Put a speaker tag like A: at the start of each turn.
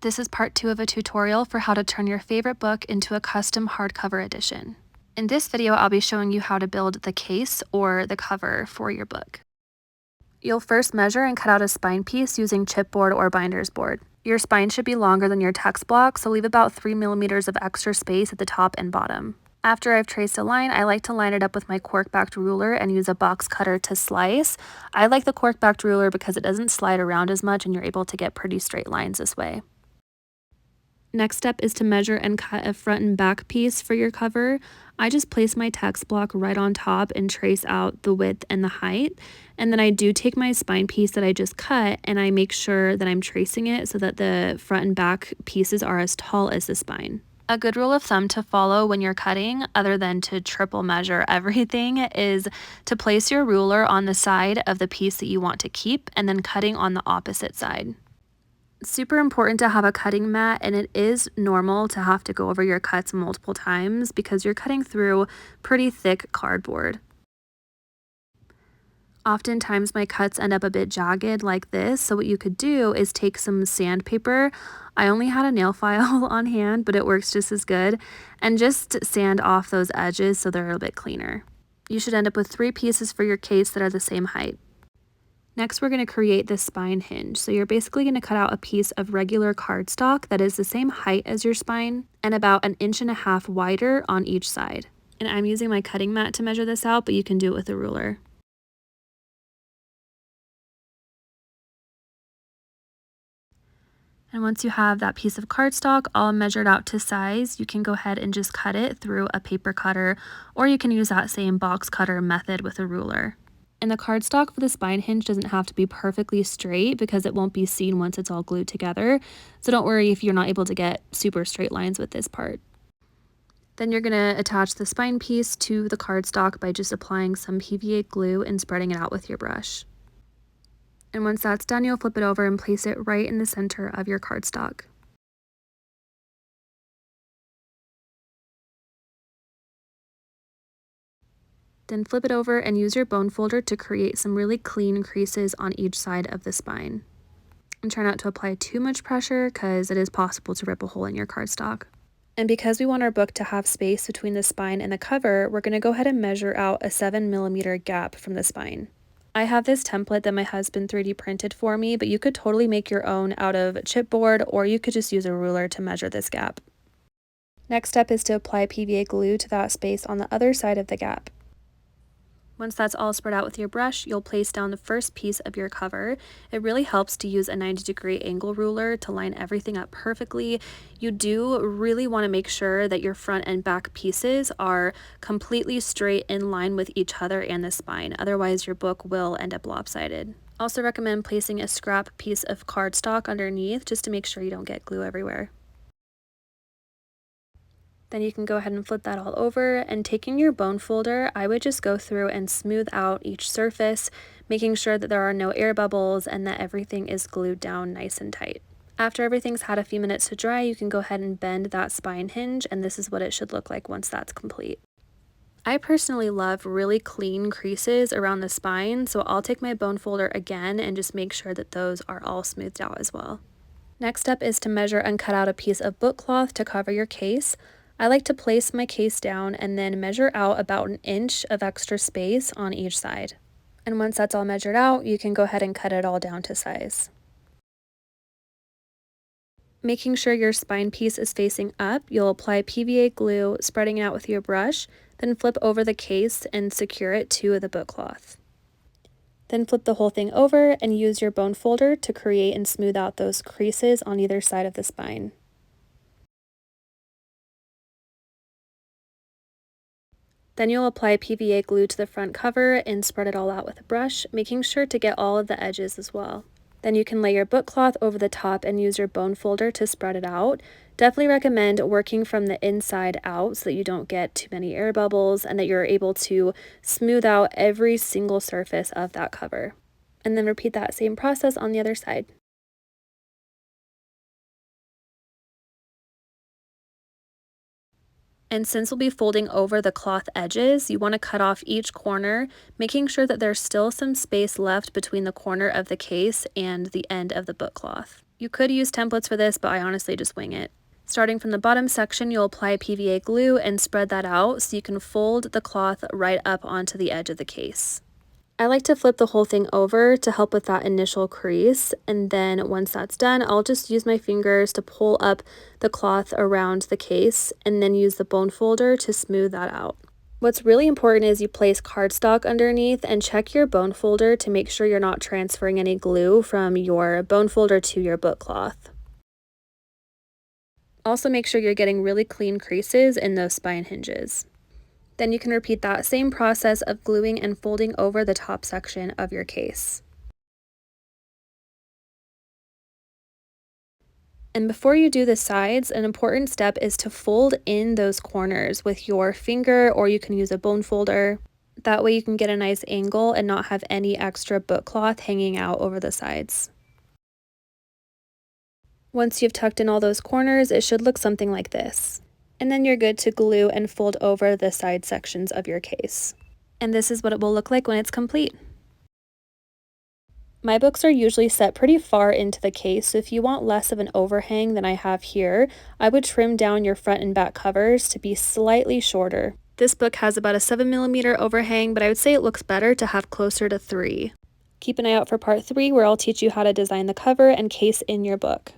A: This is part 2 of a tutorial for how to turn your favorite book into a custom hardcover edition. In this video, I'll be showing you how to build the case or the cover for your book. You'll first measure and cut out a spine piece using chipboard or binder's board. Your spine should be longer than your text block, so leave about 3 millimeters of extra space at the top and bottom. After I've traced a line, I like to line it up with my cork-backed ruler and use a box cutter to slice. I like the cork-backed ruler because it doesn't slide around as much and you're able to get pretty straight lines this way. Next step is to measure and cut a front and back piece for your cover. I just place my text block right on top and trace out the width and the height. And then I do take my spine piece that I just cut and I make sure that I'm tracing it so that the front and back pieces are as tall as the spine. A good rule of thumb to follow when you're cutting, other than to triple measure everything, is to place your ruler on the side of the piece that you want to keep and then cutting on the opposite side. It's super important to have a cutting mat, and it is normal to have to go over your cuts multiple times because you're cutting through pretty thick cardboard. Oftentimes my cuts end up a bit jagged like this, so what you could do is take some sandpaper. I only had a nail file on hand, but it works just as good, and just sand off those edges so they're a bit cleaner. You should end up with 3 pieces for your case that are the same height. Next, we're going to create the spine hinge. So you're basically going to cut out a piece of regular cardstock that is the same height as your spine and about 1.5 inches wider on each side. And I'm using my cutting mat to measure this out, but you can do it with a ruler. And once you have that piece of cardstock all measured out to size, you can go ahead and just cut it through a paper cutter, or you can use that same box cutter method with a ruler. And the cardstock for the spine hinge doesn't have to be perfectly straight because it won't be seen once it's all glued together. So don't worry if you're not able to get super straight lines with this part. Then you're going to attach the spine piece to the cardstock by just applying some PVA glue and spreading it out with your brush. And once that's done, you'll flip it over and place it right in the center of your cardstock. Then flip it over and use your bone folder to create some really clean creases on each side of the spine. And try not to apply too much pressure because it is possible to rip a hole in your cardstock. And because we want our book to have space between the spine and the cover, we're going to go ahead and measure out a 7 millimeter gap from the spine. I have this template that my husband 3D printed for me, but you could totally make your own out of chipboard, or you could just use a ruler to measure this gap. Next step is to apply PVA glue to that space on the other side of the gap. Once that's all spread out with your brush, you'll place down the first piece of your cover. It really helps to use a 90-degree angle ruler to line everything up perfectly. You do really want to make sure that your front and back pieces are completely straight in line with each other and the spine. Otherwise, your book will end up lopsided. Also recommend placing a scrap piece of cardstock underneath just to make sure you don't get glue everywhere. Then you can go ahead and flip that all over, and taking your bone folder, I would just go through and smooth out each surface, making sure that there are no air bubbles and that everything is glued down nice and tight. After everything's had a few minutes to dry, you can go ahead and bend that spine hinge, and this is what it should look like once that's complete. I personally love really clean creases around the spine, so I'll take my bone folder again and just make sure that those are all smoothed out as well. Next step is to measure and cut out a piece of book cloth to cover your case. I like to place my case down and then measure out about 1 inch of extra space on each side. And once that's all measured out, you can go ahead and cut it all down to size. Making sure your spine piece is facing up, you'll apply PVA glue, spreading it out with your brush, then flip over the case and secure it to the book cloth. Then flip the whole thing over and use your bone folder to create and smooth out those creases on either side of the spine. Then you'll apply PVA glue to the front cover and spread it all out with a brush, making sure to get all of the edges as well. Then you can lay your book cloth over the top and use your bone folder to spread it out. Definitely recommend working from the inside out so that you don't get too many air bubbles and that you're able to smooth out every single surface of that cover. And then repeat that same process on the other side. And since we'll be folding over the cloth edges, you want to cut off each corner, making sure that there's still some space left between the corner of the case and the end of the book cloth. You could use templates for this, but I honestly just wing it. Starting from the bottom section, you'll apply PVA glue and spread that out so you can fold the cloth right up onto the edge of the case. I like to flip the whole thing over to help with that initial crease, and then once that's done, I'll just use my fingers to pull up the cloth around the case and then use the bone folder to smooth that out. What's really important is you place cardstock underneath and check your bone folder to make sure you're not transferring any glue from your bone folder to your book cloth. Also make sure you're getting really clean creases in those spine hinges. Then you can repeat that same process of gluing and folding over the top section of your case. And before you do the sides, an important step is to fold in those corners with your finger, or you can use a bone folder. That way you can get a nice angle and not have any extra book cloth hanging out over the sides. Once you've tucked in all those corners, it should look something like this. And then you're good to glue and fold over the side sections of your case. And this is what it will look like when it's complete. My books are usually set pretty far into the case, so if you want less of an overhang than I have here, I would trim down your front and back covers to be slightly shorter. This book has about a 7mm overhang, but I would say it looks better to have closer to 3. Keep an eye out for part 3, where I'll teach you how to design the cover and case in your book.